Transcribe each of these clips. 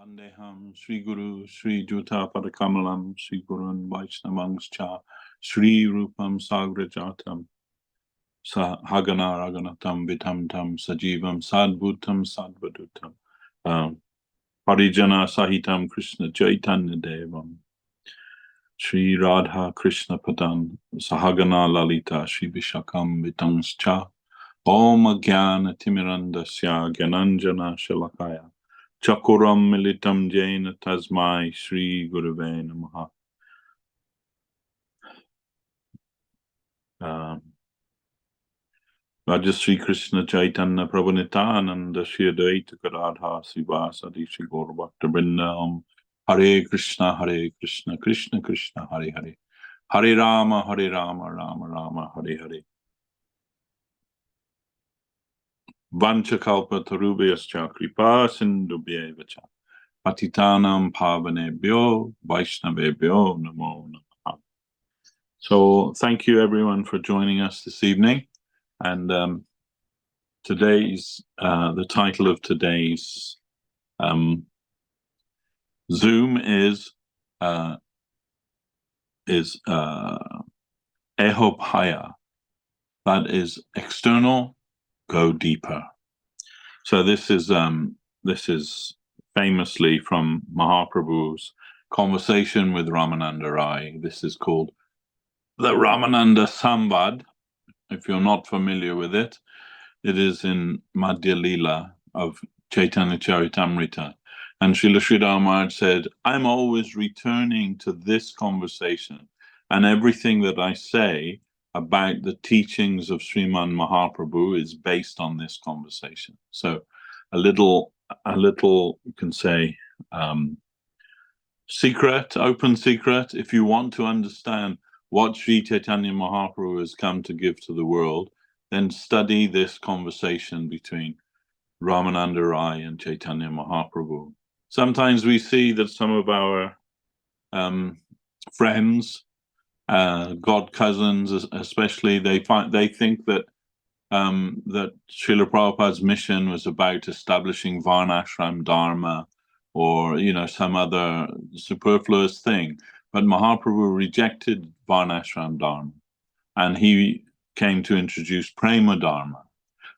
Vandeham Sri Guru Sri Juta Padakamalam Sri Gurun Vaishnavangscha Sri Rupam Sagrajatam Hagana Raganatam Vitam Tam Sajivam Sadbhutam Sadvadutam Harijana Sahitam Krishna Chaitanya Devam Sri Radha Krishna Padan Sahagana Lalita Sri Vishakam Vitangscha Om Jnana Timirandasya Gyananjana Shalakaya Chakuram Militam Jaina Tasmai Sri Gurave Namaha. Rajasri Krishna Chaitanya Prabhu Nityananda Shri Advaita Gadadhar Srivasadi Shri Gaur Bhakta Vrinda. Hare Krishna Krishna Krishna Hare Hare Hare Rama Rama Rama Hare Hare. Vanchakalpa Tarubhyascha Kripa Sindhubhyevacha Patitanam Pavanebhyo Vaishnavebhyo Namo Namaha. So thank you everyone for joining us this evening. And today's the title of today's Zoom is Ehobhaya. That is external, go deeper. So this is famously from Mahaprabhu's conversation with Ramananda Rai. This is called the Ramananda Samvad. If you're not familiar with it, it is in Madhya Leela of Chaitanya Charitamrita. And Srila Sridhar Maharaj said, I'm always returning to this conversation, and everything that I say about the teachings of Sriman Mahaprabhu is based on this conversation. So a little, you can say, open secret, if you want to understand what Sri Chaitanya Mahaprabhu has come to give to the world, then study this conversation between Ramananda Rai and Chaitanya Mahaprabhu. Sometimes we see that some of our friends, god cousins especially, they think that that Srila Prabhupada's mission was about establishing Varnashram Dharma or some other superfluous thing. But Mahaprabhu rejected Varnashram Dharma, and he came to introduce Prema Dharma,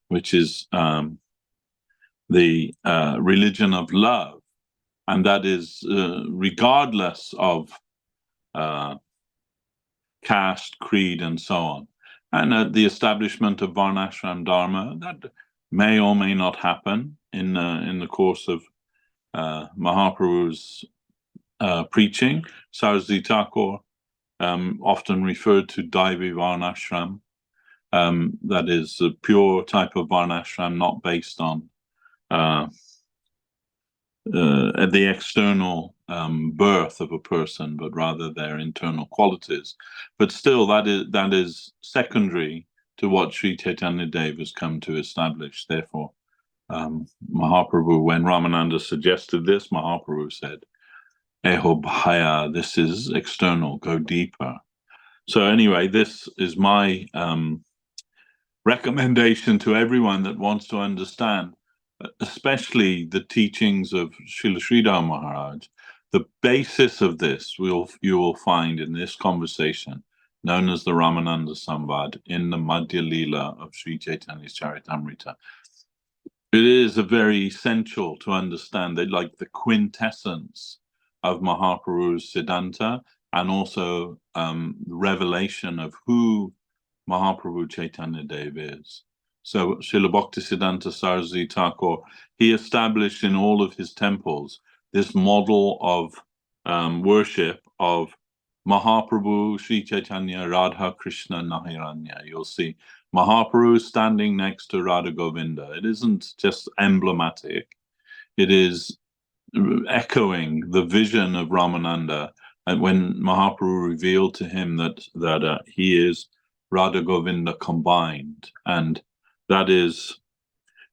which is the religion of love, and that is regardless of caste, creed, and so on. And the establishment of Varnashram Dharma, that may or may not happen in the course of Mahaprabhu's preaching. Saraswati Thakur often referred to Daivi Varnashram, that is a pure type of Varnashram, not based on the external birth of a person, but rather their internal qualities. But still, that is secondary to what Sri Chaitanya Dev has come to establish. Therefore, Mahaprabhu, when Ramananda suggested this, Mahaprabhu said, Eho Bhaya, this is external, go deeper. So anyway, this is my recommendation to everyone that wants to understand, especially the teachings of Srila Sridhar Maharaj. The basis of this you will find in this conversation, known as the Ramananda Samvad, in the Madhya Leela of Sri Chaitanya Charitamrita. It is very essential to understand that, like, the quintessence of Mahaprabhu's Siddhanta, and also the revelation of who Mahaprabhu Chaitanya Dev is. So Srila Bhaktisiddhanta Saraswati Thakur, he established in all of his temples this model of worship of Mahaprabhu, Sri Chaitanya, Radha Krishna, Nahiranya. You'll see Mahaprabhu standing next to Radha Govinda. It isn't just emblematic. It is echoing the vision of Ramananda, and when Mahaprabhu revealed to him that he is Radha Govinda combined, and that is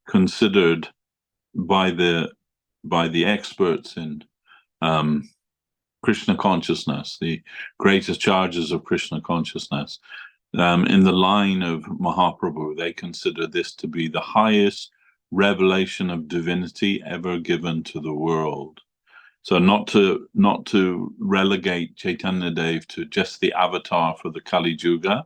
considered by the experts in Krishna consciousness, the greatest charges of Krishna consciousness. In the line of Mahaprabhu, they consider this to be the highest revelation of divinity ever given to the world. So not to relegate Chaitanya Dev to just the avatar for the Kali Yuga,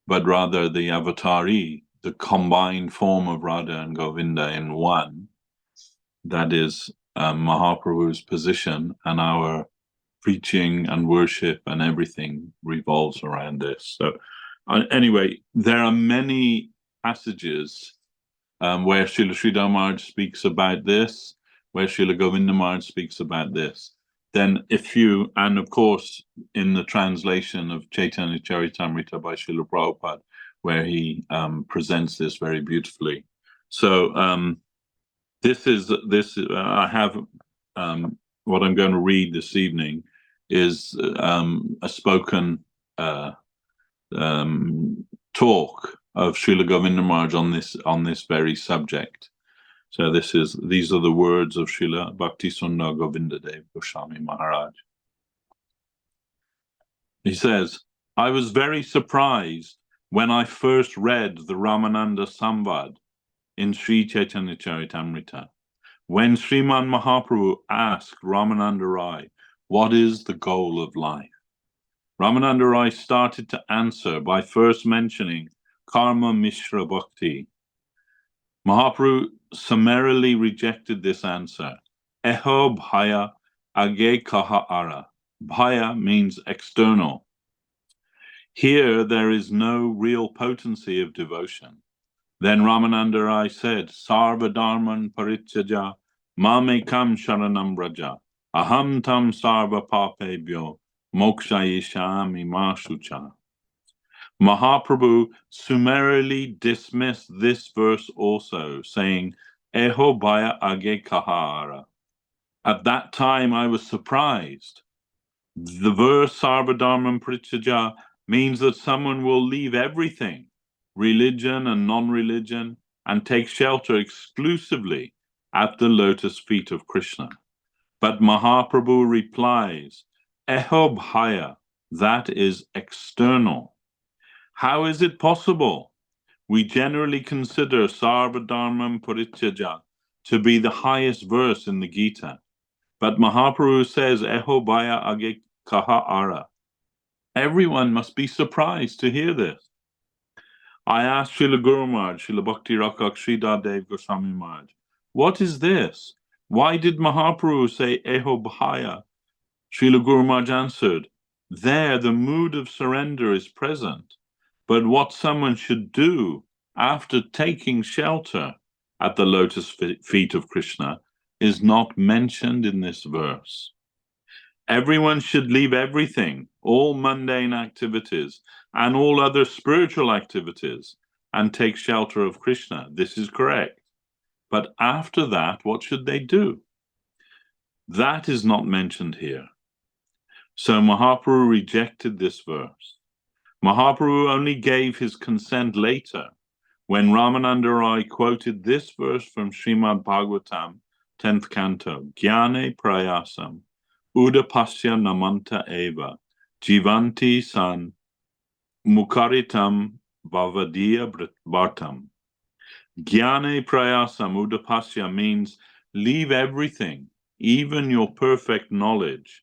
but rather the avatari, the combined form of Radha and Govinda in one. That is Mahaprabhu's position, and our preaching and worship and everything revolves around this. So anyway, there are many passages where Srila Sridhar Maharaj speaks about this, where Srila Govinda Maharaj speaks about this. Then and of course, in the translation of Chaitanya Charitamrita by Srila Prabhupada, where he presents this very beautifully. So I have what I'm going to read this evening is a spoken talk of Srila Govinda Maharaj on this very subject. So these are the words of Srila Bhaktisundar Govinda Dev Goswami Maharaj. He says, I was very surprised when I first read the Ramananda Samvad in Sri Chaitanya Charitamrita, when Sriman Mahaprabhu asked Ramananda Rai, what is the goal of life? Ramananda Rai started to answer by first mentioning Karma Mishra Bhakti. Mahaprabhu summarily rejected this answer. Eho Bhaya Age Kaha Ara. Bhaya means external. Here there is no real potency of devotion. Then Ramananda Rai said, Sarva Dharman Parityaja Mamekam Sharanam Raja Aham Tam Sarva Papebhyo Moksha Yishami Mashucha. Mahaprabhu summarily dismissed this verse also, saying, Eho Bhaya Age Kahara. At that time I was surprised. The verse Sarvadharman Prityaja means that someone will leave everything, religion and non-religion, and take shelter exclusively at the lotus feet of Krishna. But Mahaprabhu replies, Eho Bhaya, that is external. How is it possible? We generally consider Sarvadharman Parityaja to be the highest verse in the Gita. But Mahaprabhu says, Eho Bhaya Age Kaha Ara. Everyone must be surprised to hear this. I asked Srila Guru Maharaj, Srila Bhakti Rakak Sridhar Dev Goswami Maharaj, what is this? Why did Mahaprabhu say Eho Bhaya? Srila Guru Maharaj answered, there the mood of surrender is present, but what someone should do after taking shelter at the lotus feet of Krishna is not mentioned in this verse. Everyone should leave everything, all mundane activities, and all other spiritual activities, and take shelter of Krishna. This is correct. But after that, what should they do? That is not mentioned here. So Mahaprabhu rejected this verse. Mahaprabhu only gave his consent later, when Ramananda Rai quoted this verse from Srimad Bhagavatam, 10th canto, Jnane Prayasam, Udapasya Namanta Eva, Jivanti San, Mukaritam Bhavadiya Bhartam. Jnane Prayasam Udapasya means leave everything, even your perfect knowledge.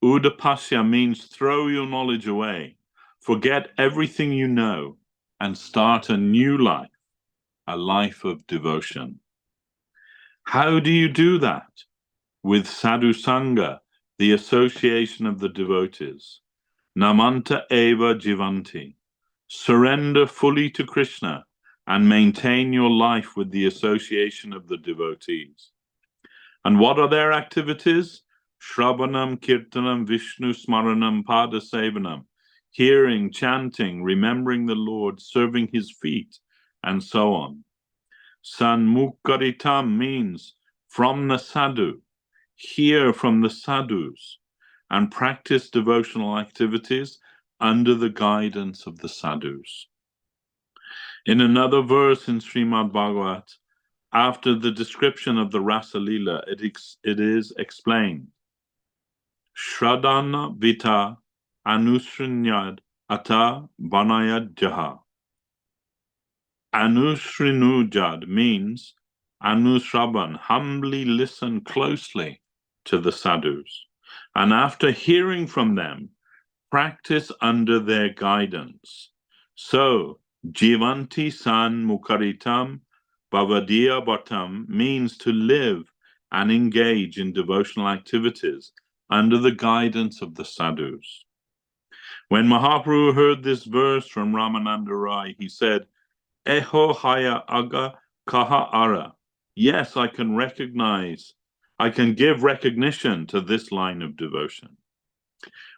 Udapasya means throw your knowledge away, forget everything you know, and start a new life, a life of devotion. How do you do that? With sadhu sangha, the association of the devotees. Namanta eva jivanti. Surrender fully to Krishna and maintain your life with the association of the devotees. And what are their activities? Shravanam, Kirtanam, Vishnu Smaranam, Pada Sevanam. Hearing, chanting, remembering the Lord, serving his feet, and so on. Sanmukaritam means from the sadhu, hear from the sadhus, and practice devotional activities under the guidance of the sadhus. In another verse in Srimad Bhagavat, after the description of the Rasa Lila, it is explained. Shradana Vita Anusrinyad Ata Banayad Jaha. Anusrinujad means Anusraban, humbly listen closely to the sadhus, and after hearing from them, practice under their guidance. So, jivanti san mukaritam bhavadiya bhattam means to live and engage in devotional activities under the guidance of the sadhus. When Mahaprabhu heard this verse from Ramananda Rai, he said, Eho haya aga kaha ara. Yes, I can give recognition to this line of devotion.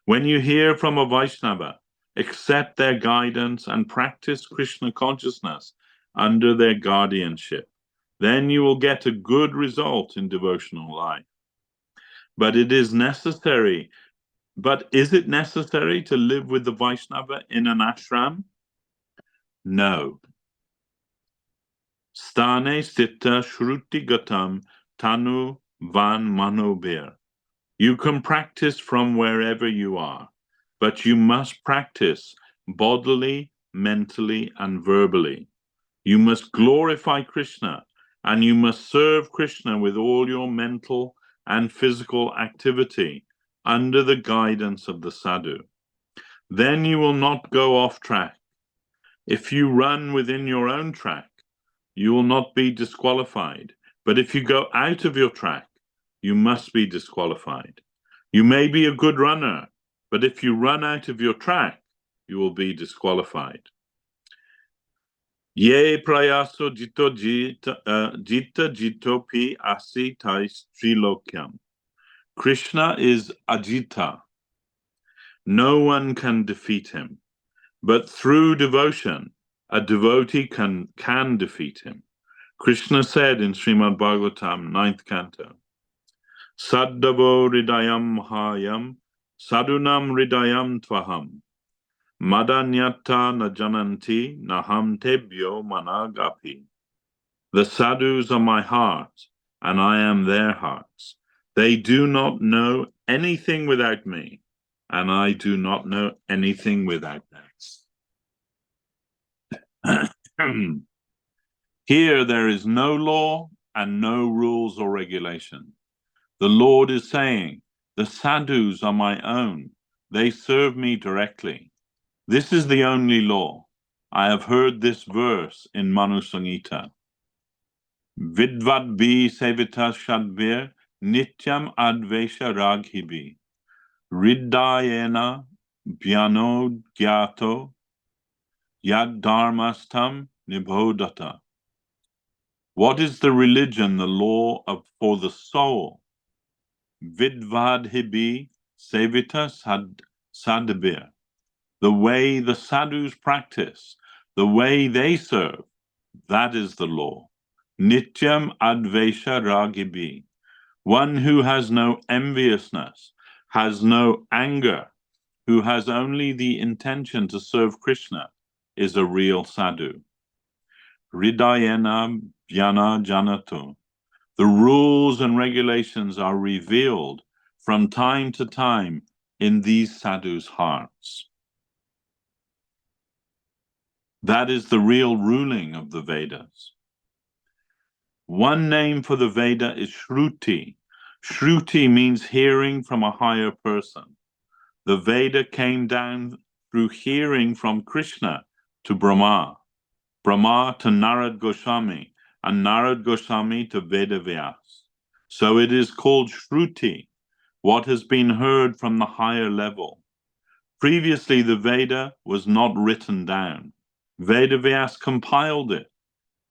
When you hear from a Vaishnava, accept their guidance and practice Krishna consciousness under their guardianship. Then you will get a good result in devotional life. But is it necessary to live with the Vaishnava in an ashram? No. Stane sthita shruti gatam tanu van manobir. You can practice from wherever you are, but you must practice bodily, mentally, and verbally. You must glorify Krishna, and you must serve Krishna with all your mental and physical activity under the guidance of the sadhu. Then you will not go off track. If you run within your own track, you will not be disqualified. But if you go out of your track, you must be disqualified. You may be a good runner, but if you run out of your track, you will be disqualified. Ye prayaso jito jita jito pi asi tais trilokyam. Krishna is Ajita. No one can defeat him. But through devotion, a devotee can defeat him. Krishna said in Srimad Bhagavatam, 9th canto, Saddavo ridayam hayam, sadunam ridayam tvaham, madanyata na jananti naham tebyo managapi. The sadhus are my heart, and I am their hearts. They do not know anything without me, and I do not know anything without them. Here there is no law and no rules or regulation. The Lord is saying, the sadhus are my own. They serve me directly. This is the only law. I have heard this verse in Manu Samhita. Vidvat bi sevita shadvir nityam advesha raghibi. Riddayena bhyano gyato yad dharmastam nibodhata. What is the religion, the law for the soul? Vidvadhibi sevita sadhabir. The way the sadhus practice, the way they serve, that is the law. Nityam advesha ragibi. One who has no enviousness, has no anger, who has only the intention to serve Krishna, is a real sadhu. Hridayena jnana janato. The rules and regulations are revealed from time to time in these sadhus' hearts. That is the real ruling of the Vedas. One name for the Veda is Shruti. Shruti means hearing from a higher person. The Veda came down through hearing from Krishna to Brahma, Brahma to Narad Goswami, and Narad Goswami to Vedavyas. So it is called Shruti, what has been heard from the higher level. Previously, the Veda was not written down. Vedavyas compiled it,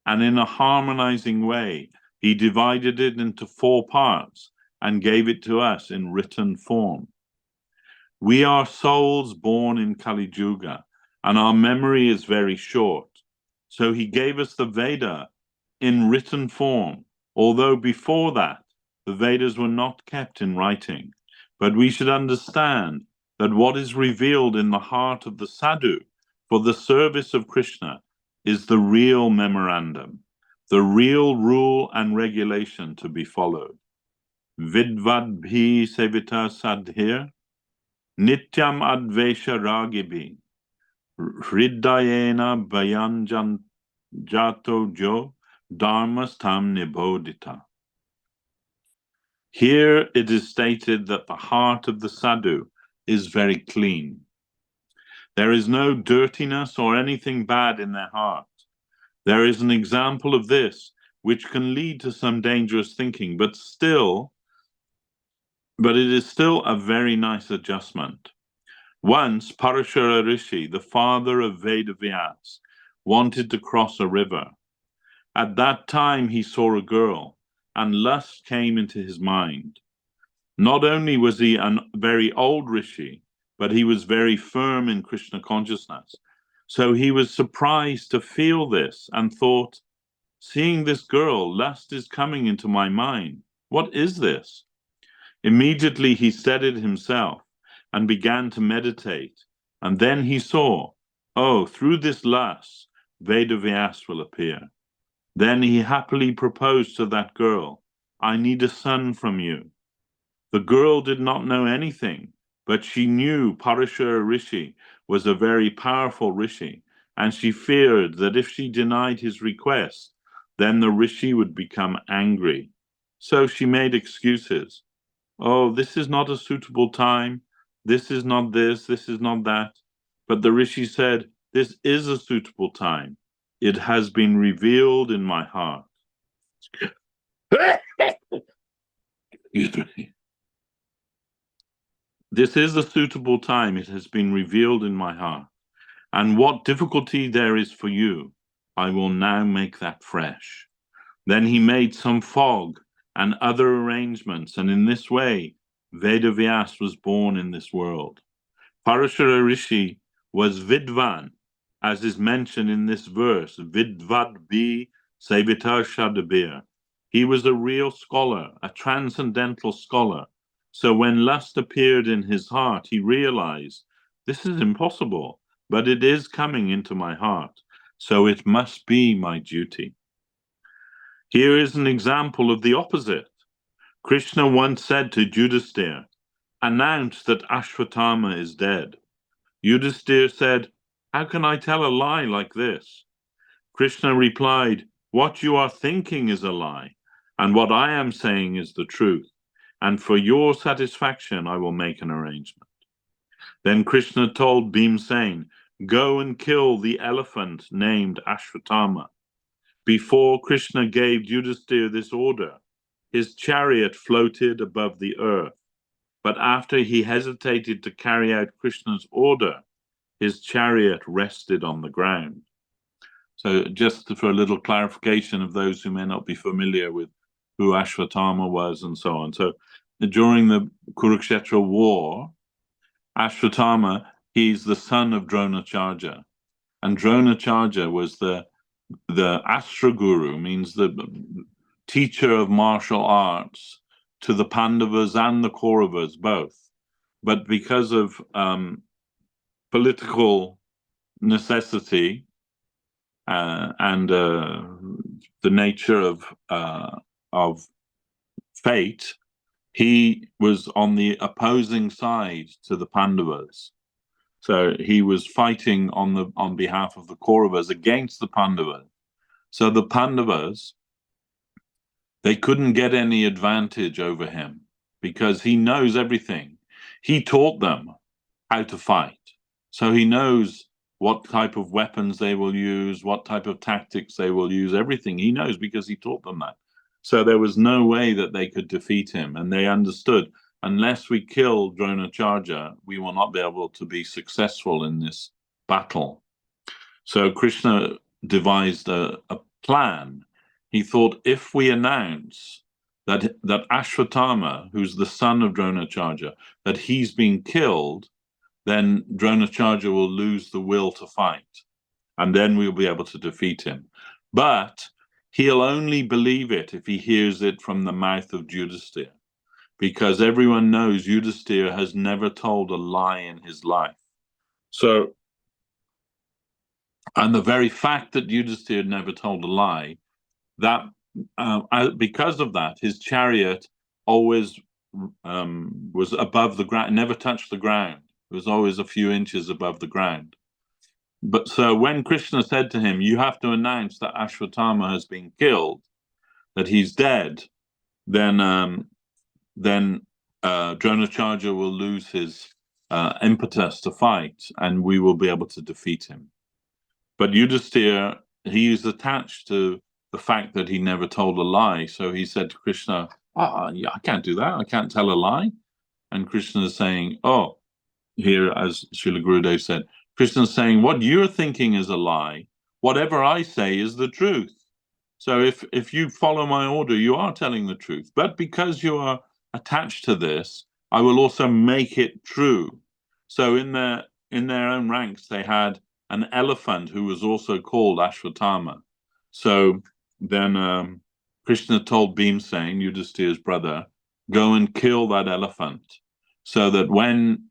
and in a harmonizing way, he divided it into 4 parts and gave it to us in written form. We are souls born in Kali Yuga, and our memory is very short. So he gave us the Veda in written form, although before that, the Vedas were not kept in writing. But we should understand that what is revealed in the heart of the sadhu for the service of Krishna is the real memorandum, the real rule and regulation to be followed. Vidvad bhi sevita sadhir, nityam advesha ragibi, hridayena bhayanjan jato jo, dharmastam nibodhita. Here it is stated that the heart of the sadhu is very clean. There is no dirtiness or anything bad in their heart. There is an example of this which can lead to some dangerous thinking, but it is still a very nice adjustment. Once Parashara Rishi, the father of Vedavyas, wanted to cross a river. At that time he saw a girl, and lust came into his mind. Not only was he a very old Rishi, but he was very firm in Krishna consciousness. So he was surprised to feel this and thought, seeing this girl, lust is coming into my mind. What is this? Immediately he steadied himself and began to meditate. And then he saw, oh, through this lust, Vedavyas will appear. Then he happily proposed to that girl, I need a son from you. The girl did not know anything, but she knew Parashara Rishi was a very powerful Rishi, and she feared that if she denied his request, then the Rishi would become angry. So she made excuses. Oh, this is not a suitable time. This is not this. This is not that. But the Rishi said, this is a suitable time. It has been revealed in my heart. Excuse me. This is a suitable time. It has been revealed in my heart. And what difficulty there is for you, I will now make that fresh. Then he made some fog and other arrangements, and in this way, Vedavyas was born in this world. Parashara Rishi was Vidvan, as is mentioned in this verse, Vidvad bi Sevitar Shadabir. He was a real scholar, a transcendental scholar. So when lust appeared in his heart, he realized, this is impossible, but it is coming into my heart, so it must be my duty. Here is an example of the opposite. Krishna once said to Yudhisthira, announce that Ashwatthama is dead. Yudhisthira said, how can I tell a lie like this? Krishna replied, what you are thinking is a lie, and what I am saying is the truth. And for your satisfaction, I will make an arrangement. Then Krishna told Bhimsen, go and kill the elephant named Ashwatthama. Before Krishna gave Yudhisthira this order, his chariot floated above the earth. But after he hesitated to carry out Krishna's order, his chariot rested on the ground. So just for a little clarification of those who may not be familiar with who Ashwatthama was and so on. So during the Kurukshetra war, Ashwatthama, he's the son of Dronacharya. And Dronacharya was the Astra Guru, means the teacher of martial arts to the Pandavas and the Kauravas both. But because of political necessity and the nature of fate, he was on the opposing side to the Pandavas. So he was fighting on behalf of the Kauravas against the Pandavas. So the Pandavas, they couldn't get any advantage over him because he knows everything. He taught them how to fight. So he knows what type of weapons they will use, what type of tactics they will use, everything he knows because he taught them that. So there was no way that they could defeat him. And they understood, unless we kill Dronacharya, we will not be able to be successful in this battle. So Krishna devised a plan. He thought, if we announce that Ashwatthama, who's the son of Dronacharya, that he's been killed, then Dronacharya will lose the will to fight, and then we'll be able to defeat him. But he'll only believe it if he hears it from the mouth of Yudhisthira, because everyone knows Yudhisthira has never told a lie in his life. So, and the very fact that Yudhisthira never told a lie, that because of that, his chariot always was above the ground, never touched the ground. It was always a few inches above the ground. But so when Krishna said to him, you have to announce that Ashwatthama has been killed, that he's dead, then then Dronacharya will lose his impetus to fight, and we will be able to defeat him. But Yudhisthira, he is attached to the fact that he never told a lie. So he said to Krishna, yeah, I can't do that. I can't tell a lie. And Krishna is saying, oh, here, as Srila Gurudev said, Krishna is saying, what you're thinking is a lie. Whatever I say is the truth. So if you follow my order, you are telling the truth. But because you are attached to this, I will also make it true. So in their own ranks, they had an elephant who was also called Ashwatthama. So then Krishna told Bhimsen, Yudhisthira's brother, go and kill that elephant, so that when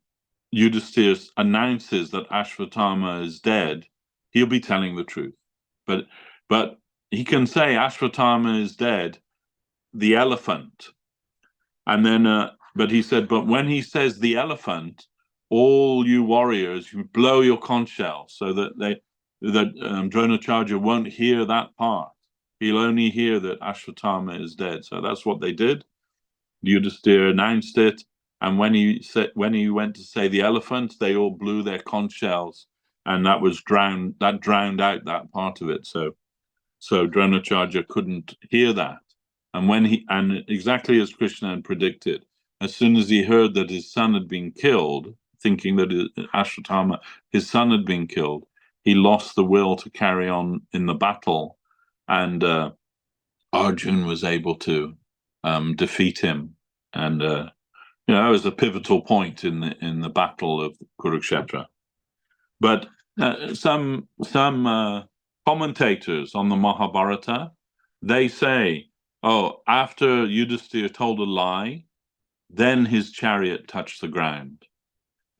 Yudhisthira announces that Ashwatthama is dead, he'll be telling the truth. But he can say Ashwatthama is dead, the elephant, and then but he said, but when he says the elephant, all you warriors, you blow your conch shell, so that Dronacharya won't hear that part. He'll only hear that Ashwatthama is dead. So that's what they did. Yudhisthira announced it, and when he went to say the elephant, they all blew their conch shells, and that drowned out that part of it. So Dronacharya couldn't hear that. And exactly as Krishna had predicted, as soon as he heard that his son had been killed, thinking that Ashwatthama, his son, had been killed, he lost the will to carry on in the battle, and Arjun was able to defeat him, and it was a pivotal point in the battle of Kurukshetra. But some commentators on the Mahabharata, they say, after Yudhisthira told a lie, then his chariot touched the ground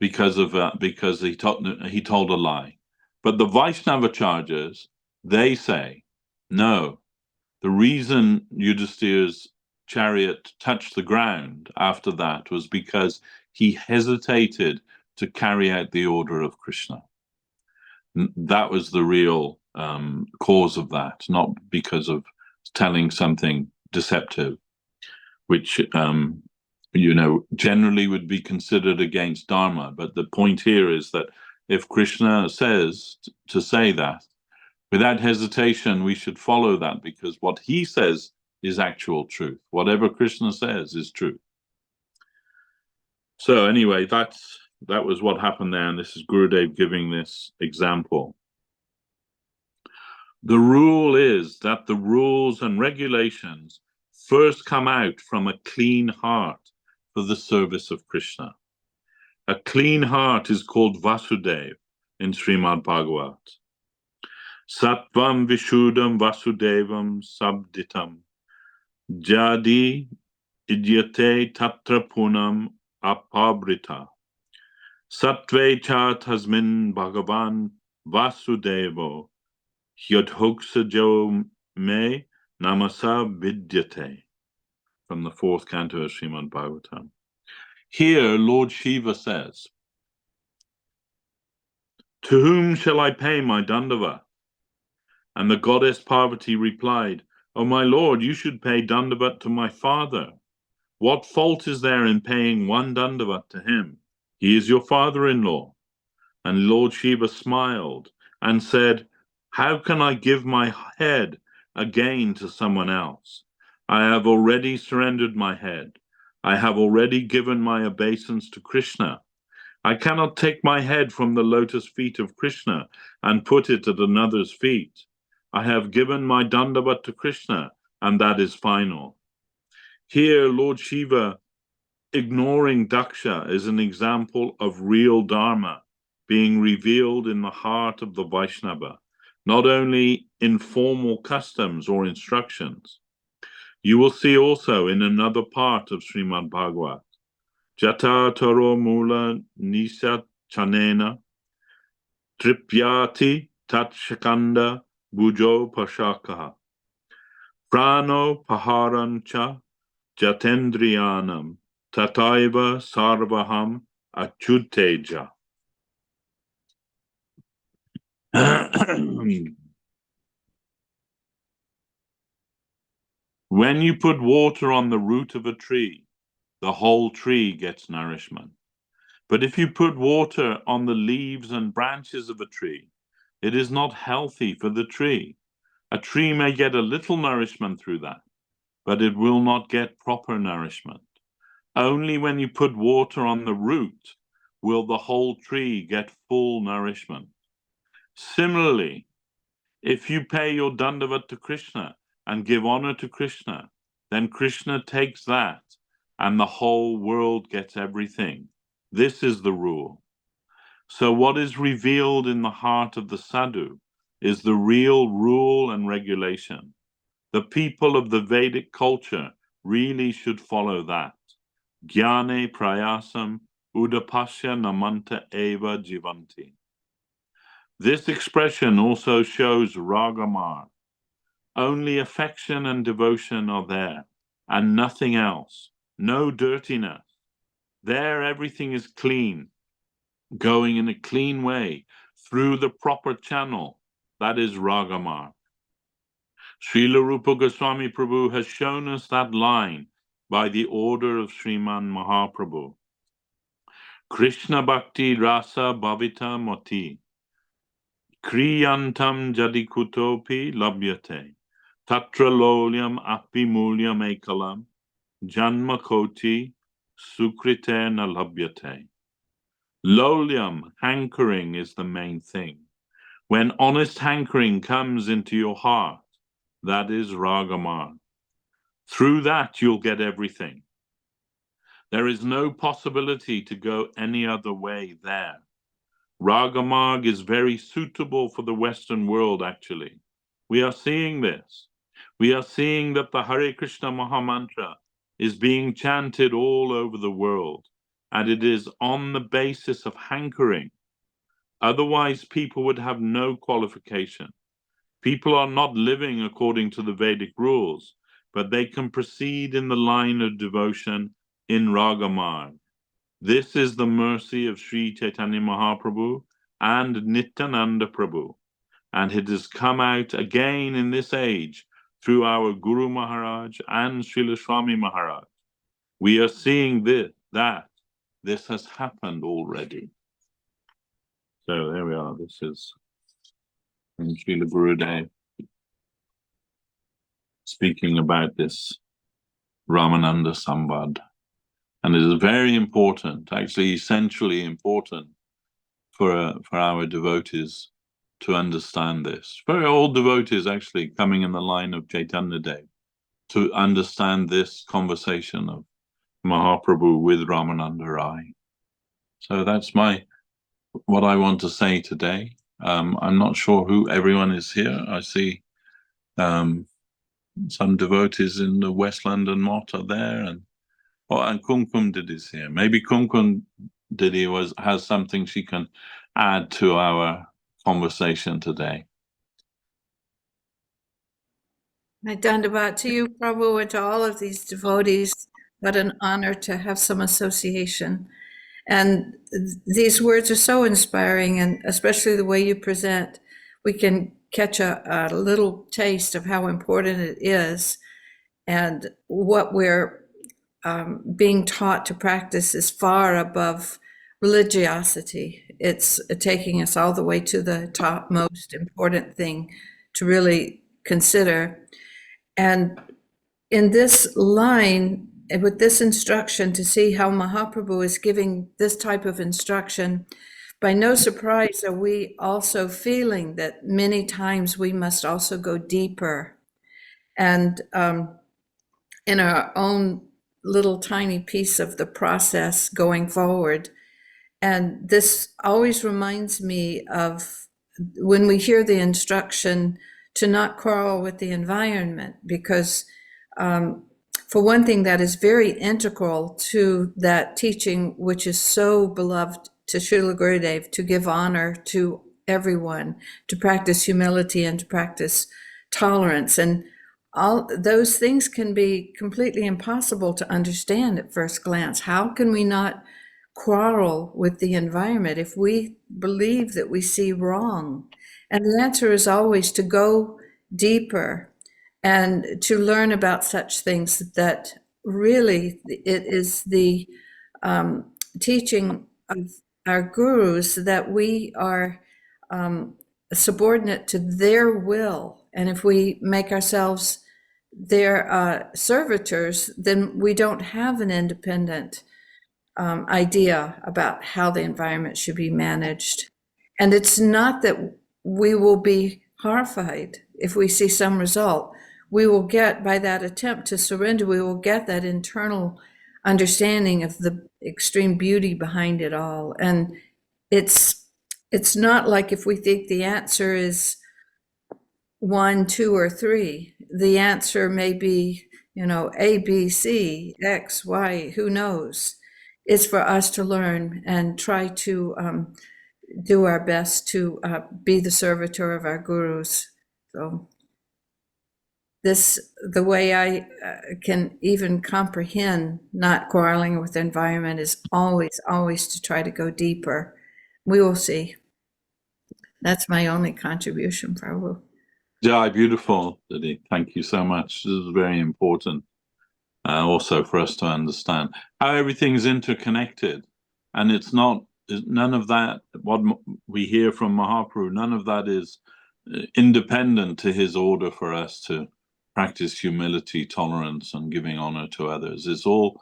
because he told a lie. But the Vaishnavacharyas, they say, no, the reason Yudhisthira's chariot touched the ground after that was because he hesitated to carry out the order of Krishna. That was the real cause of that, not because of telling something deceptive, which generally would be considered against Dharma. But the point here is that if Krishna says to say that, without hesitation, we should follow that, because what he says is actual truth. Whatever Krishna says is true. So anyway, that was what happened there, and this is Gurudev giving this example. The rule is that the rules and regulations first come out from a clean heart for the service of Krishna. A clean heart is called Vasudev in Srimad Bhagavat. Sattvam Vishuddham Vasudevam Sabditam Jadi Idyate Tatra Punam Apabrita Sattve Cha Tasmin Bhagavan Vasudevo Hyodhoksajo Me Namasa Vidyate, from the 4th canto of Srimad Bhagavatam. Here, Lord Shiva says, to whom shall I pay my Dandavat? And the goddess Parvati replied, O my lord, you should pay Dandavat to my father. What fault is there in paying one Dandavat to him? He is your father-in-law. And Lord Shiva smiled and said, how can I give my head again to someone else? I have already surrendered my head. I have already given my obeisance to Krishna. I cannot take my head from the lotus feet of Krishna and put it at another's feet. I have given my Dandavat to Krishna, and that is final. Here, Lord Shiva, ignoring Daksha, is an example of real Dharma being revealed in the heart of the Vaishnava, not only in formal customs or instructions. You will see also in another part of Srimad Bhagavat, Jata Taro Mula Nisa Chanena Tripyati Tatshakanda Bujo Pashakaha Prano Paharancha Jatendriyanam Tataiva Sarvaham Achuteja. When you put water on the root of a tree, the whole tree gets nourishment. But if you put water on the leaves and branches of a tree, it is not healthy for the tree. A tree may get a little nourishment through that, but it will not get proper nourishment. Only when you put water on the root will the whole tree get full nourishment. Similarly, if you pay your dandavat to Krishna and give honor to Krishna, then Krishna takes that and the whole world gets everything. This is the rule. So what is revealed in the heart of the sadhu is the real rule and regulation. The people of the Vedic culture really should follow that. Jnane prayasam udapasya namanta eva jivanti. This expression also shows ragamar. Only affection and devotion are there, and nothing else. No dirtiness. There everything is clean, going in a clean way, through the proper channel. That is ragamar. Srila Rupa Goswami Prabhu has shown us that line by the order of Sriman Mahaprabhu. Krishna Bhakti Rasa Bhavita Moti Kriyantam Jadikutopi Labhyate Tatra Lolyam Api Mulyam Ekalam Janma Koti Sukritena Labhyate. Lolyam, hankering, is the main thing. When honest hankering comes into your heart, that is ragamar. Through that, you'll get everything. There is no possibility to go any other way there. Ragamar is very suitable for the Western world, actually. We are seeing this. We are seeing that the Hare Krishna Mahamantra is being chanted all over the world, and it is on the basis of hankering. Otherwise, people would have no qualification. People are not living according to the Vedic rules, but they can proceed in the line of devotion in Ragamar. This is the mercy of Sri Chaitanya Mahaprabhu and Nityananda Prabhu, and it has come out again in this age through our Guru Maharaj and Srila Swami Maharaj. We are seeing that this has happened already. So there we are. This is from Srila Gurudev speaking about this Ramananda Sambad. And it is very important, actually essentially important for our devotees to understand this. For all devotees actually coming in the line of Chaitanya Dev, to understand this conversation of Mahaprabhu with Ramananda Rai. So that's what I want to say today. I'm not sure who everyone is here. I see some devotees in the West London Mott are there, and Kumkum Didi is here. Maybe Kumkum Didi has something she can add to our conversation today. My dandavat to you, Prabhu, and to all of these devotees. What an honor to have some association. And these words are so inspiring, and especially the way you present, we can catch a little taste of how important it is. And what we're being taught to practice is far above religiosity. It's taking us all the way to the top most important thing to really consider. And in this line, with this instruction, to see how Mahaprabhu is giving this type of instruction, by no surprise are we also feeling that many times we must also go deeper. And in our own little tiny piece of the process going forward. And this always reminds me of when we hear the instruction to not quarrel with the environment, because for one thing, that is very integral to that teaching, which is so beloved to Srila Gurudev, to give honor to everyone, to practice humility and to practice tolerance. And all those things can be completely impossible to understand at first glance. How can we not quarrel with the environment if we believe that we see wrong? And the answer is always to go deeper and to learn about such things that really, it is the teaching of our gurus that we are subordinate to their will. And if we make ourselves their servitors, then we don't have an independent idea about how the environment should be managed. And it's not that we will be horrified if we see some result. We will get, by that attempt to surrender, we will get that internal understanding of the extreme beauty behind it all. And it's not like if we think the answer is 1, 2, or 3. The answer may be, A, B, C, X, Y, who knows? It's for us to learn and try to do our best to be the servitor of our gurus. So the way I can even comprehend not quarreling with the environment is always to try to go deeper. We will see. That's my only contribution, Prabhu. Yeah, beautiful, Didi. Thank you so much. This is very important, also for us to understand how everything is interconnected, and it's not none of that. What we hear from Mahaprabhu, none of that is independent to his order for us to practice humility, tolerance, and giving honor to others. It's all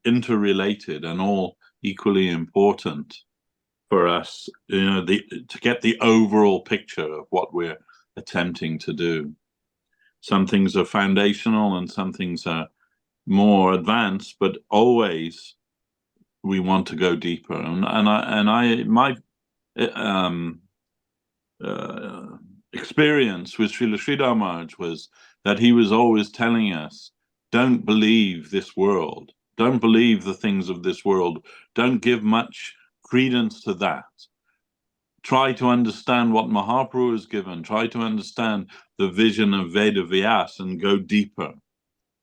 interrelated and all equally important for us, to get the overall picture of what we're attempting to do. Some things are foundational and some things are more advanced, but always we want to go deeper. My experience with Srila Sridhar Maharaj was that he was always telling us, don't believe this world, don't believe the things of this world, don't give much credence to that. Try to understand what Mahaprabhu has given. Try to understand the vision of Veda Vyas and go deeper.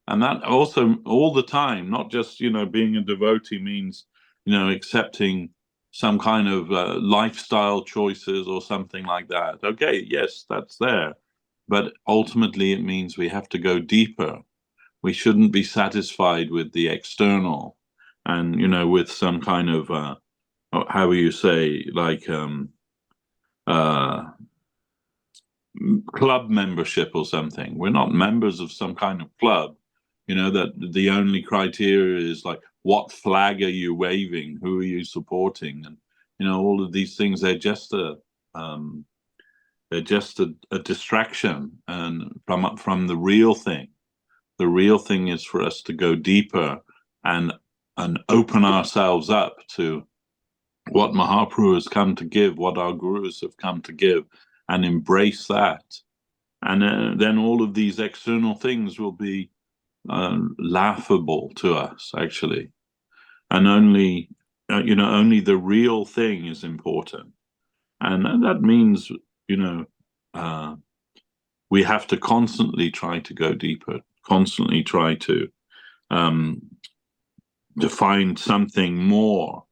And that also all the time, not just, being a devotee means, accepting some kind of lifestyle choices or something like that. Okay, yes, that's there. But ultimately, it means we have to go deeper. We shouldn't be satisfied with the external and, with some kind of, how will you say, like, club membership or something. We're not members of some kind of club, that the only criteria is like, what flag are you waving? Who are you supporting? And, all of these things, they're just a distraction and from the real thing. The real thing is for us to go deeper and open ourselves up to what Mahaprabhu has come to give, what our gurus have come to give, and embrace that. And then all of these external things will be laughable to us, actually. And only the real thing is important. And that means, we have to constantly try to go deeper, constantly try to find something more,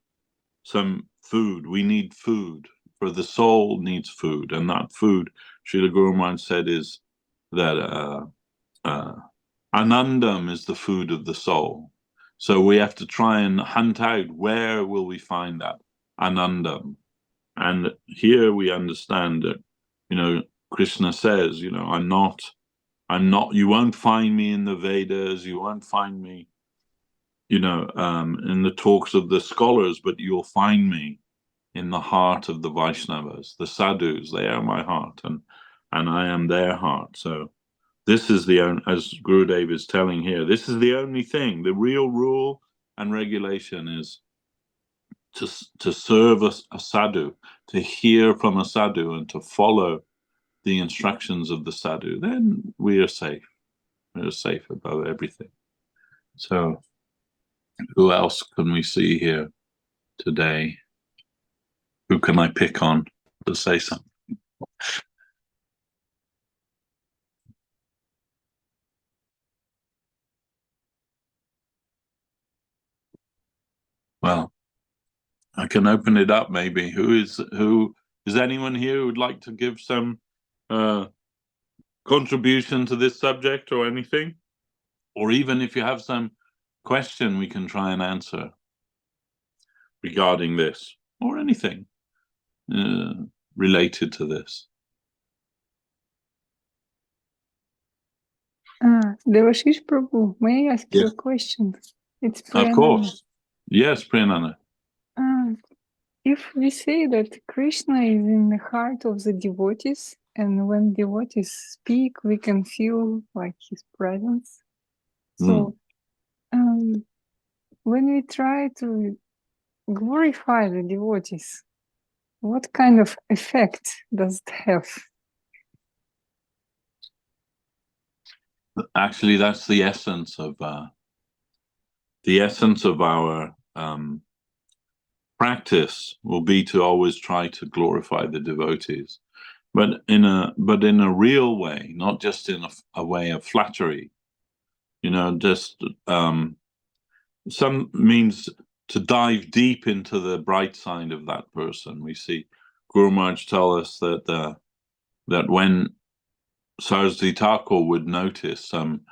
some food. We need food, for the soul needs food, and that food, Srila Guru Maharaj said, is that anandam is the food of the soul. So we have to try and hunt out, where will we find that anandam? And here we understand that, Krishna says, I'm not, you won't find me in the Vedas, you won't find me, in the talks of the scholars, but you'll find me in the heart of the Vaishnavas, the sadhus. They are my heart, and I am their heart. So this is as Gurudev is telling here, this is the only thing. The real rule and regulation is to serve a sadhu, to hear from a sadhu, and to follow the instructions of the sadhu. Then we are safe. We are safe above everything. So who else can we see here today? Who can I pick on to say something? Well, I can open it up maybe. Who is anyone here who would like to give some contribution to this subject or anything? or even if you have some question we can try and answer regarding this, or anything related to this. Devashis Prabhu, may I ask you a Yes. question? It's Of Priyanana. course. Yes, Priyanana. If we say that Krishna is in the heart of the devotees, and when devotees speak, we can feel like his presence. So when we try to glorify the devotees, what kind of effect does it have? Actually, that's the essence of our practice will be to always try to glorify the devotees, but in a real way, not just in a way of flattery. Just some means to dive deep into the bright side of that person. We see Guru Maharaj tell us that when Saraswati Thakur would notice some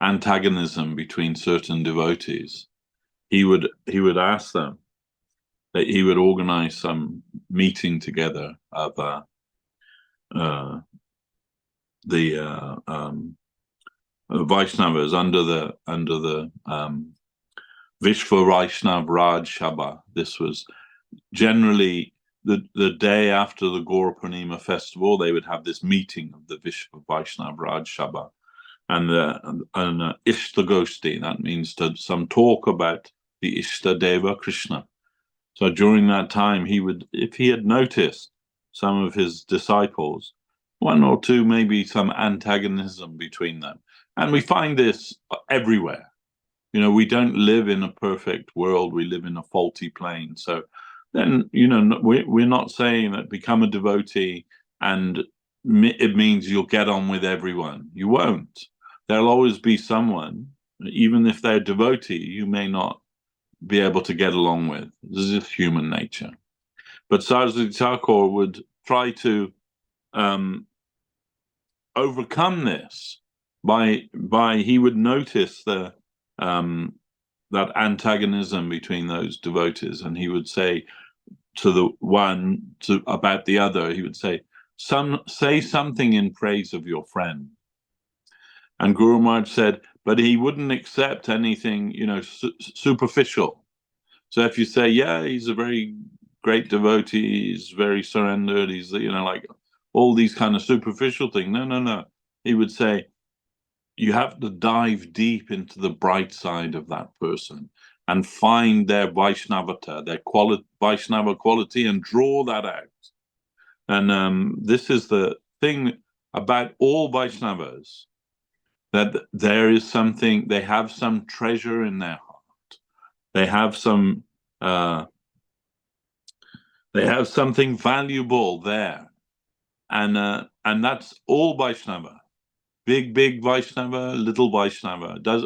antagonism between certain devotees, he would ask them that he would organize some meeting together of the Vaishnavas under the Vishva Vaishnav Raj Sabha. This was generally the day after the Gaura Purnima festival. They would have this meeting of the Vishva Vaishnav Raj Sabha and Ishta Goshti. That means some talk about the Ishta Deva Krishna. So during that time, he would, if he had noticed some of his disciples, one or two, maybe some antagonism between them. And we find this everywhere. We don't live in a perfect world. We live in a faulty plane. So then, we're not saying that become a devotee and it means you'll get on with everyone. You won't. There'll always be someone, even if they're a devotee, you may not be able to get along with. This is just human nature. But Saraswati Thakur would try to overcome this by he would notice that antagonism between those devotees, and he would say to the one about the other, he would say something in praise of your friend. And Guru Maharaj said, but he wouldn't accept anything, superficial. So if you say, yeah, he's a very great devotee, he's very surrendered, he's, like all these kind of superficial things. No. He would say, you have to dive deep into the bright side of that person and find their Vaishnavata, their Vaishnava quality, and draw that out. And this is the thing about all Vaishnavas, that there is something, they have some treasure in their heart. They have something valuable there. And that's all Vaishnava. Big Vaishnava, little Vaishnava. Does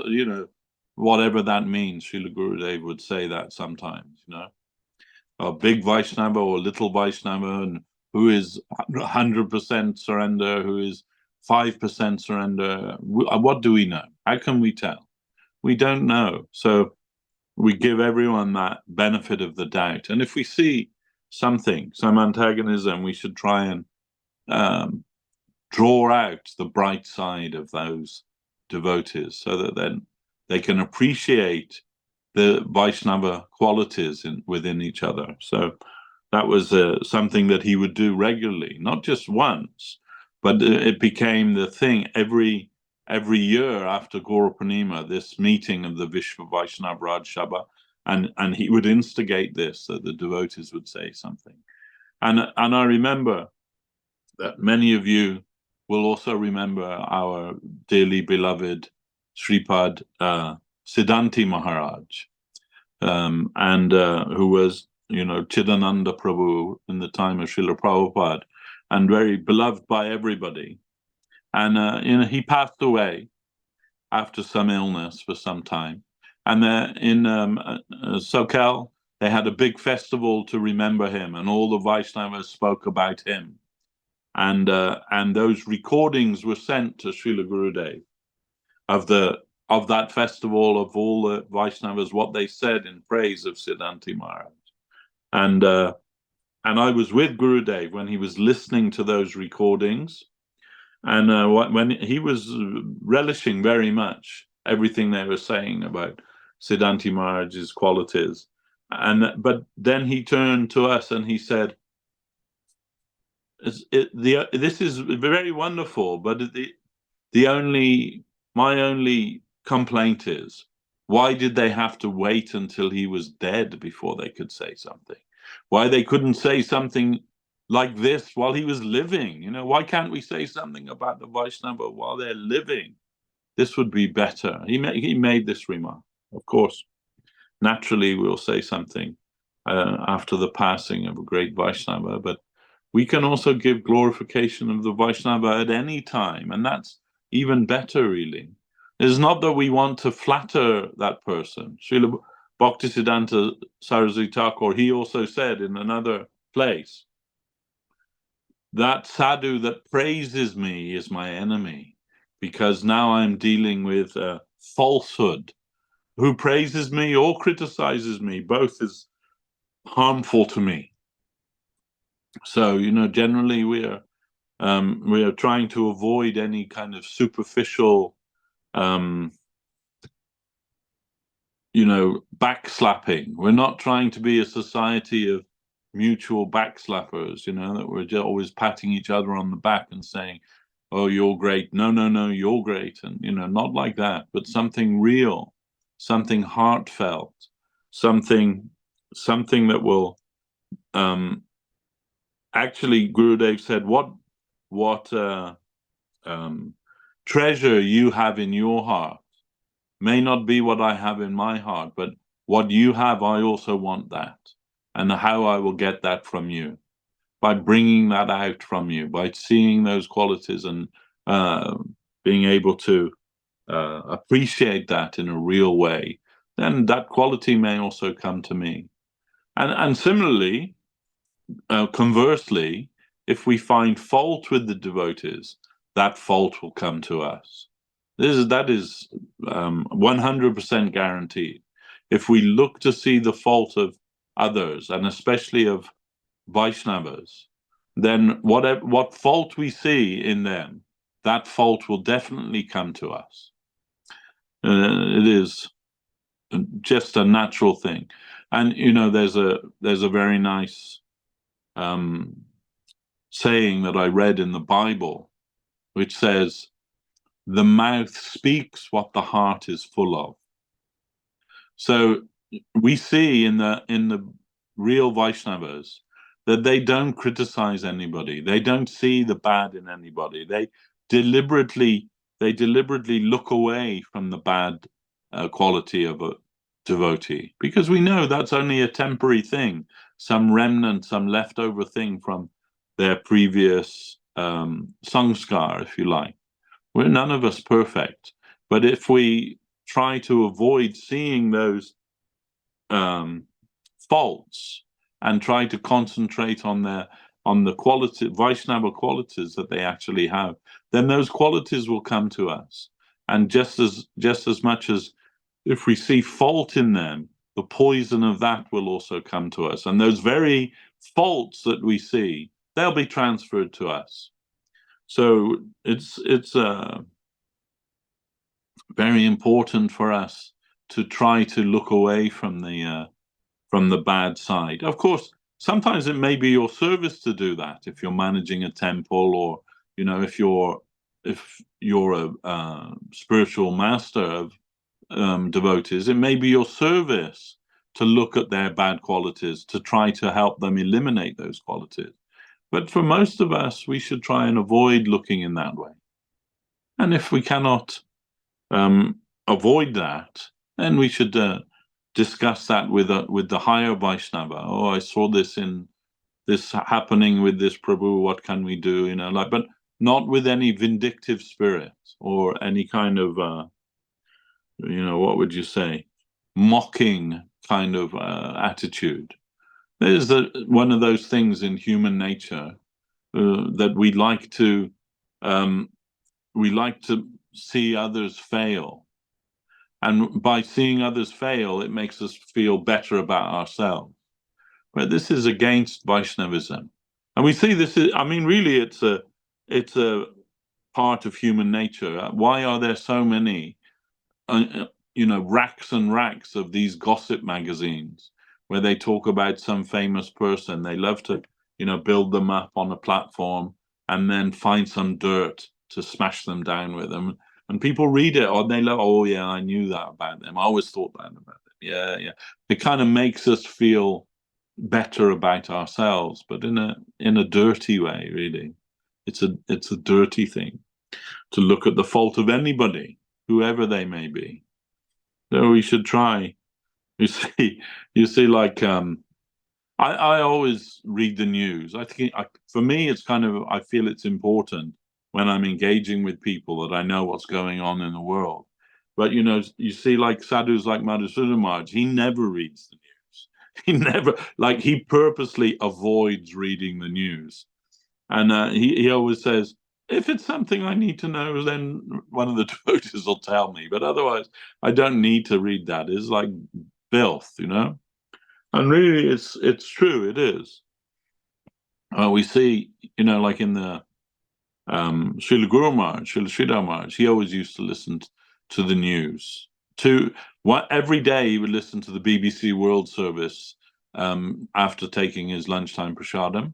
whatever that means. Srila Gurudev would say that sometimes, a big Vaishnava or little Vaishnava, and who is 100% surrender, who is 5% surrender. What do we know? How can we tell? We don't know. So we give everyone that benefit of the doubt. And if we see some antagonism, we should try and draw out the bright side of those devotees so that then they can appreciate the Vaishnava qualities within each other. So that was something that he would do regularly, not just once, but it became the thing every year after Gaura Purnima, this meeting of the Vishva Vaishnav Raj Sabha, and he would instigate this, that the devotees would say something. And I remember that many of you will also remember our dearly beloved Sripad Siddhanti Maharaj, and who was, Chidananda Prabhu in the time of Srila Prabhupada, and very beloved by everybody. And he passed away after some illness for some time. And in Sokel, they had a big festival to remember him, and all the Vaishnavas spoke about him. And those recordings were sent to Srila Gurudev of of that festival, of all the Vaishnavas, what they said in praise of Siddhanti Maharaj. And I was with Gurudev when he was listening to those recordings, and when he was relishing very much everything they were saying about Siddhanti Maharaj's qualities. But then he turned to us and he said, "This is very wonderful, but my only complaint is, why did they have to wait until he was dead before they could say something? Why they couldn't say something like this while he was living? You know, why can't we say something about the Vaishnava while they're living? This would be better." He made this remark. Of course, naturally, we'll say something after the passing of a great Vaishnava, but we can also give glorification of the Vaishnava at any time, and that's even better, really. It's not that we want to flatter that person. Srila Bhaktisiddhanta Saraswati Thakur, he also said in another place, that sadhu that praises me is my enemy, because now I'm dealing with falsehood. Who praises me or criticizes me, both is harmful to me. So, generally we are trying to avoid any kind of superficial, backslapping. We're not trying to be a society of mutual backslappers, that we're always patting each other on the back and saying, "Oh, you're great. No, you're great." And, not like that, but something real, something heartfelt, something that will, actually, Gurudev said, what treasure you have in your heart may not be what I have in my heart, but what you have, I also want that. And how I will get that from you, by bringing that out from you, by seeing those qualities and being able to appreciate that in a real way, then that quality may also come to me. And similarly, conversely, if we find fault with the devotees, that fault will come to us. That is 100% guaranteed. If we look to see the fault of others, and especially of Vaishnavas, then what fault we see in them, that fault will definitely come to us. It is just a natural thing. And there's a very nice saying that I read in the Bible, which says, "The mouth speaks what the heart is full of." So we see in the real Vaishnavas that they don't criticize anybody. They don't see the bad in anybody. They deliberately look away from the bad quality of a devotee, because we know that's only a temporary thing, some remnant, some leftover thing from their previous samskar, if you like. We're none of us perfect, but if we try to avoid seeing those faults and try to concentrate on the quality, Vaishnava qualities that they actually have, then those qualities will come to us. And just as much as if we see fault in them, the poison of that will also come to us. And those very faults that we see, they'll be transferred to us. So it's very important for us to try to look away from the bad side. Of course, sometimes it may be your service to do that. If you're managing a temple, or if you're a spiritual master of devotees, it may be your service to look at their bad qualities, to try to help them eliminate those qualities. But for most of us, we should try and avoid looking in that way. And if we cannot avoid that, then we should discuss that with the higher Vaishnava. "Oh, I saw this happening with this prabhu. What can we do?" But not with any vindictive spirit or any kind of what would you say, mocking kind of attitude. There's one of those things in human nature that we like to see others fail. And by seeing others fail, it makes us feel better about ourselves. But this is against Vaishnavism. And we see this is, I mean, really, it's a part of human nature. Why are there so many, racks and racks of these gossip magazines where they talk about some famous person? They love to, build them up on a platform and then find some dirt to smash them down with them. And people read it, or they love, oh yeah, I knew that about them. I always thought that about them. Yeah, yeah. It kind of makes us feel better about ourselves, but in a dirty way, really. It's a dirty thing to look at the fault of anybody, whoever they may be. So we should try. You see, like I always read the news. I think for me, it's kind of, I feel it's important when I'm engaging with people that I know what's going on in the world. But you see, like sadhus like Madhusudana Maharaj, he never reads the news. He never, like, he purposely avoids reading the news, and he always says, if it's something I need to know, then one of the devotees will tell me. But otherwise, I don't need to read that. It's like filth, And really, it's true. It is. We see, like in the Srila Guru Maharaj, Srila Sridhar Maharaj, he always used to listen to the news. Every day he would listen to the BBC World Service after taking his lunchtime prasadam,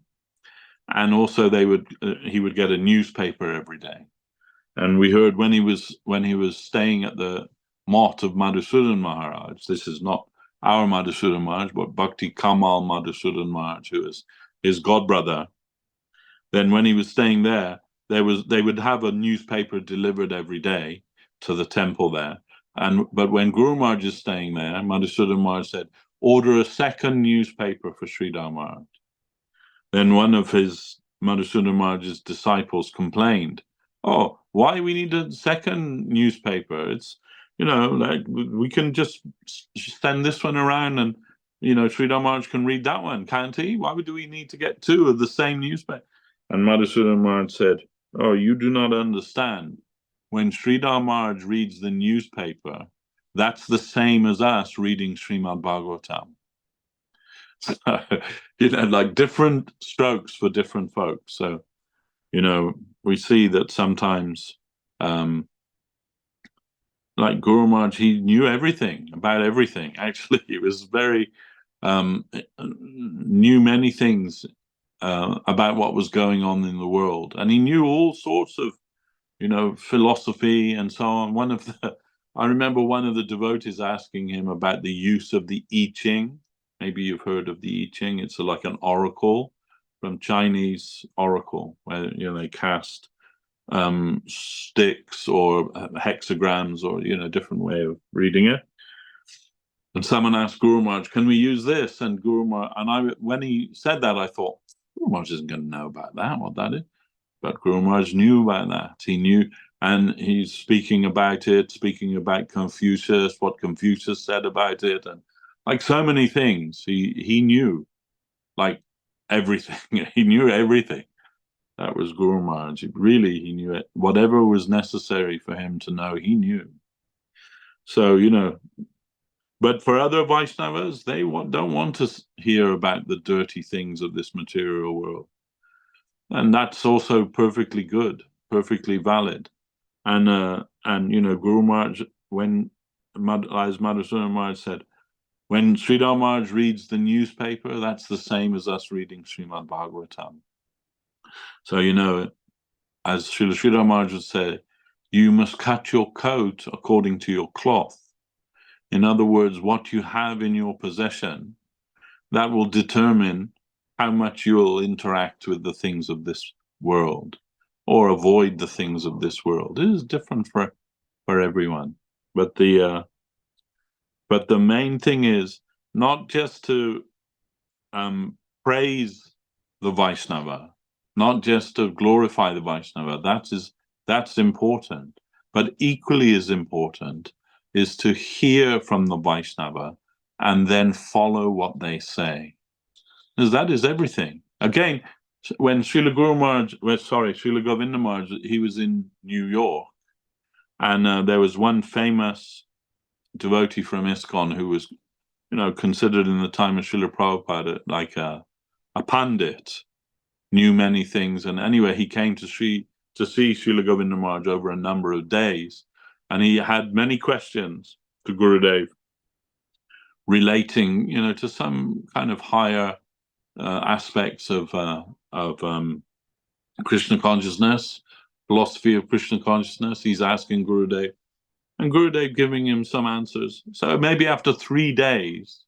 and also he would get a newspaper every day. And we heard when he was staying at the mott of Madhusudan Maharaj. This is not our Madhusudan Maharaj, but Bhakti Kamal Madhusudan Maharaj, who is his godbrother. Then when he was staying there, they would have a newspaper delivered every day to the temple there. But when Guru Maharaj is staying there, Madhusudan Maharaj said, order a second newspaper for Sridhar Maharaj. Then one of his Madhusudan Maharaj's disciples complained, oh, why we need a second newspaper? It's, like we can just send this one around and, Sridhar Maharaj can read that one, can't he? Why do we need to get two of the same newspaper? And Madhusudan Maharaj said, oh, you do not understand. When Sridhar Maharaj reads the newspaper, that's the same as us reading Srimad Bhagavatam. Like different strokes for different folks. So, we see that sometimes, like Guru Maharaj, he knew everything about everything. Actually, he was very, knew many things about what was going on in the world. And he knew all sorts of, philosophy and so on. I remember one of the devotees asking him about the use of the I Ching. Maybe you've heard of the I Ching. It's like an oracle from Chinese oracle, where they cast sticks or hexagrams or different way of reading it. And someone asked Guru Maharaj, "Can we use this?" And Guru Maharaj, when he said that, I thought, Guru Maharaj isn't going to know about that, what that is. But Guru Maharaj knew about that. He knew, and he's speaking about Confucius, what Confucius said about it, and like so many things, he knew, like everything. He knew everything. That was Guru Maharaj. He knew it. Whatever was necessary for him to know, he knew. So, but for other Vaishnavas, they don't want to hear about the dirty things of this material world. And that's also perfectly good, perfectly valid. And Guru Maharaj, as Madhusudana Maharaj said, when Sridhar Maharaj reads the newspaper, that's the same as us reading Srimad Bhagavatam. So, as Srila Sridhar Maharaj would say, you must cut your coat according to your cloth. In other words, what you have in your possession, that will determine how much you will interact with the things of this world or avoid the things of this world. It is different for everyone. But the main thing is not just to praise the Vaishnava, not just to glorify the Vaishnava. That's important. But equally as important is to hear from the Vaishnava and then follow what they say. Because that is everything. Again, when Srila Govinda Maharaj, he was in New York, and there was one famous devotee from ISKCON who was, considered in the time of Srila Prabhupada like a pandit, knew many things. And anyway, he came to see Srila Govinda Maharaj over a number of days, and he had many questions to Gurudev relating, to some kind of higher aspects of Krishna consciousness, philosophy of Krishna consciousness. He's asking Gurudev, and Gurudev giving him some answers. So maybe after 3 days,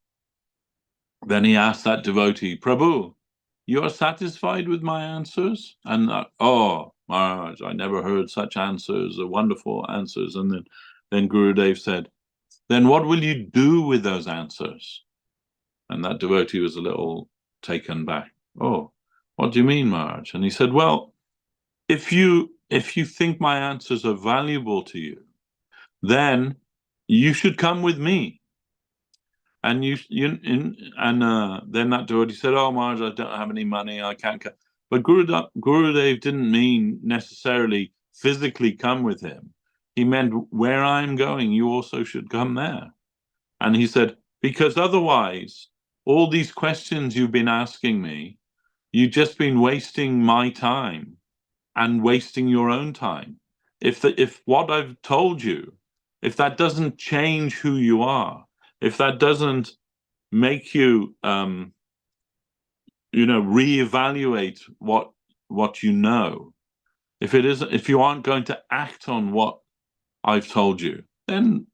then he asked that devotee, Prabhu, you are satisfied with my answers? And oh, Maharaj, I never heard such answers, wonderful answers. And then Gurudev said, then what will you do with those answers? And that devotee was a little taken back. Oh, what do you mean, Maharaj? And he said, well, if you think my answers are valuable to you, then you should come with me. And then that devotee said, oh, Maharaj, I don't have any money, I can't come. But Gurudev didn't mean necessarily physically come with him. He meant, where I'm going, you also should come there. And he said, because otherwise, all these questions you've been asking me, you've just been wasting my time and wasting your own time. If what I've told you, if that doesn't change who you are, if that doesn't make you, reevaluate what you know, if you aren't going to act on what I've told you, then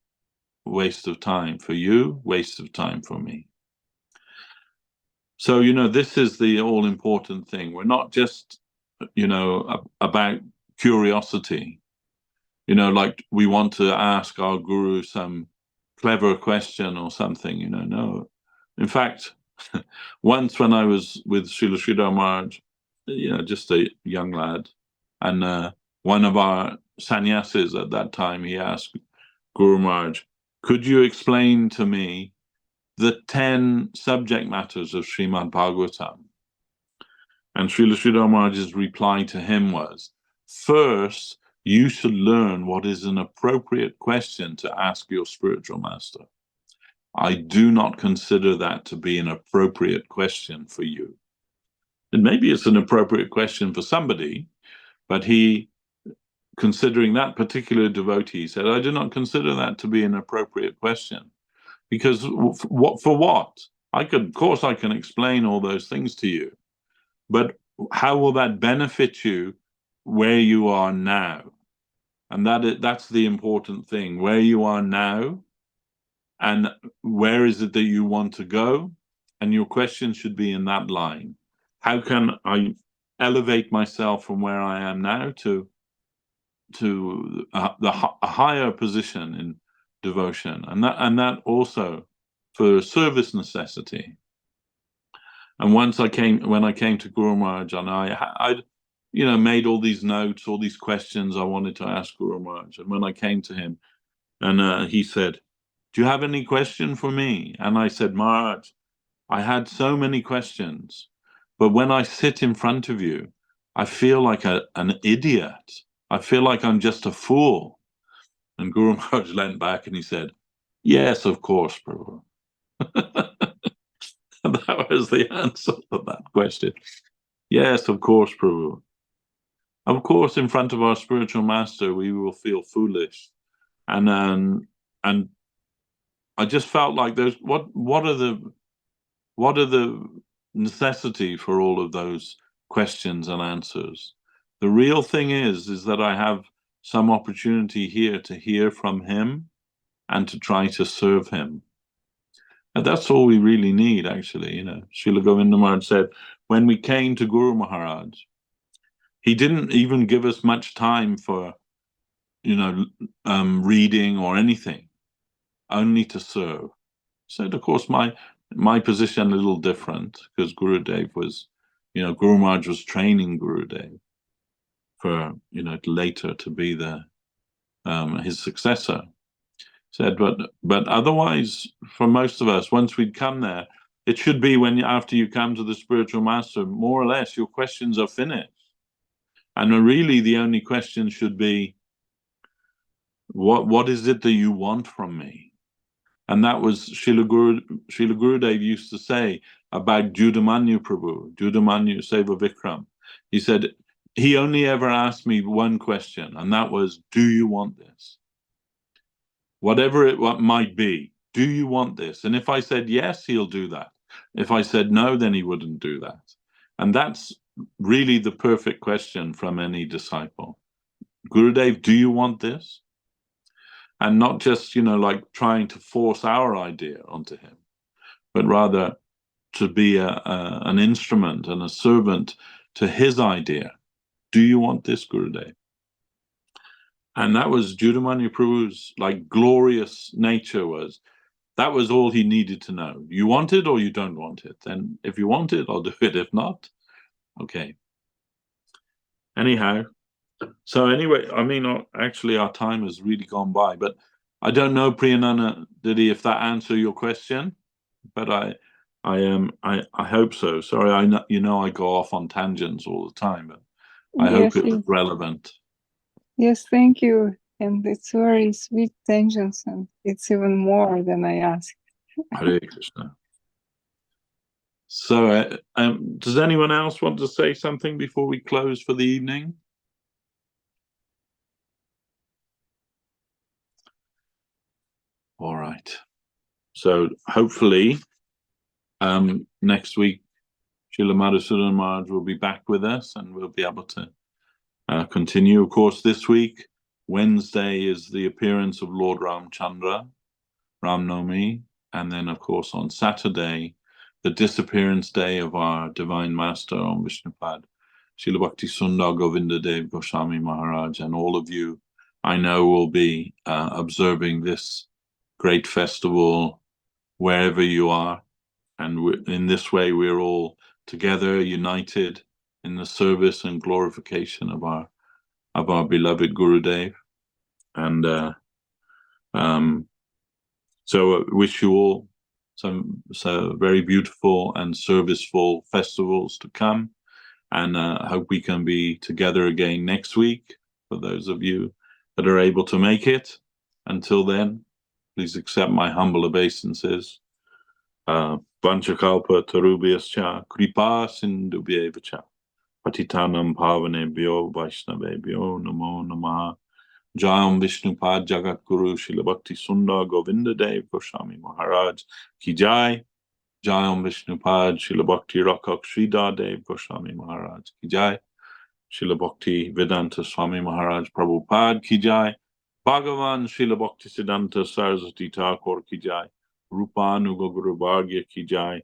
waste of time for you, waste of time for me. So, this is the all-important thing. We're not just, about curiosity. Like we want to ask our guru some clever question or something, no. In fact, once when I was with Srila Sridhar Maharaj, just a young lad, and one of our sannyasis at that time, he asked Guru Maharaj, could you explain to me the 10 subject matters of Srimad Bhagavatam? And Srila Sridhar Maharaj's reply to him was, first, you should learn what is an appropriate question to ask your spiritual master. I do not consider that to be an appropriate question for you. And maybe it's an appropriate question for somebody, but he, considering that particular devotee, said, I do not consider that to be an appropriate question. Because for what? Of course I can explain all those things to you, but how will that benefit you where you are now? And that's the important thing, where you are now, and where is it that you want to go? And your question should be in that line. How can I elevate myself from where I am now to a higher position in devotion, and that also for service necessity. And when I came to Guru Maharaj, and I made all these notes, all these questions I wanted to ask Guru Maharaj. And when I came to him, and he said, do you have any question for me? And I said, Maharaj, I had so many questions, but when I sit in front of you, I feel like an idiot. I feel like I'm just a fool. And Guru Maharaj leant back and he said, yes, of course, Prabhu. And that was the answer to that question. Yes, of course, Prabhu. Of course, in front of our spiritual master, we will feel foolish. And I just felt like there's what are the necessity for all of those questions and answers? The real thing is that I have some opportunity here to hear from him and to try to serve him. And that's all we really need, actually. Srila Govinda Maharaj said, when we came to Guru Maharaj, he didn't even give us much time for, reading or anything, only to serve. So, of course, my position a little different, because Gurudev was, Guru Maharaj was training Gurudev for, later to be his successor. Said, but otherwise, for most of us, once we'd come there, it should be after you come to the spiritual master, more or less, your questions are finished. And really, the only question should be, what is it that you want from me? And that was Srila Gurudev used to say about Judamanyu Prabhu, Judamanyu Seva Vikram. He said, he only ever asked me one question, and that was, do you want this? Whatever it might be, do you want this? And if I said yes, he'll do that. If I said no, then he wouldn't do that. And that's really the perfect question from any disciple. Gurudev, do you want this? And not just, like trying to force our idea onto him, but rather to be an instrument and a servant to his idea. Do you want this, Gurudev? And that was Judamanyu Prabhu's glorious nature was, that was all he needed to know. You want it or you don't want it. And if you want it, I'll do it. If not, okay. Anyhow, so anyway, actually our time has really gone by, but I don't know, Priyanana, Didi, if that answer your question, but I hope so. Sorry, I go off on tangents all the time, but I hope it was relevant. Yes, thank you. And it's very sweet tangents, and it's even more than I asked. Hare Krishna. So, does anyone else want to say something before we close for the evening? All right. So hopefully next week, Srila Madhusudan Maharaj will be back with us and we'll be able to continue. Of course, this week, Wednesday is the appearance of Lord Ramchandra, Ramnavami, and then, of course, on Saturday, the disappearance day of our Divine Master on Vishnupad, Srila Bhakti Sundar Govinda Dev Goswami Maharaj, and all of you, I know, will be observing this great festival wherever you are. And in this way, we're all together, united in the service and glorification of our beloved Gurudev. And so I wish you all some very beautiful and serviceful festivals to come. And I hope we can be together again next week for those of you that are able to make it. Until then, please accept my humble obeisances. Vanchakalpa tarubhyascha kripa sindhubhyeva cha patitanam pavanebhyo vaishnavebhyo namo namaha. Jayam Vishnupad Jagat Guru Srila Bhakti Sundar Govinda Dev Goswami Maharaj Ki Jai. Jayam Vishnupad Srila Bhakti Rakak Sridhar Dev Goswami Maharaj Ki Jai. Srila Bhakti Vedanta Swami Maharaj Prabhupada Ki Jai. Bhagavan Srila Bhakti Siddhanta Saraswati Thakur Ki Jai. Rupanuga Guru Bhagya Ki Jai.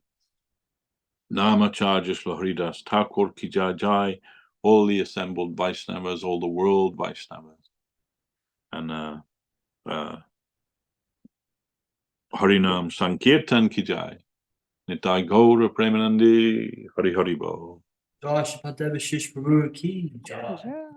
Namacharya Srila Haridas Thakur Ki Jai Jai. All the assembled Vaishnavas, all the world Vaishnavas. And Harinam Sankirtan Ki Jai. Nitai Gaura Premanandi Hari Hari Bo. Sriman Devashis Prabhu ki jai. Yeah.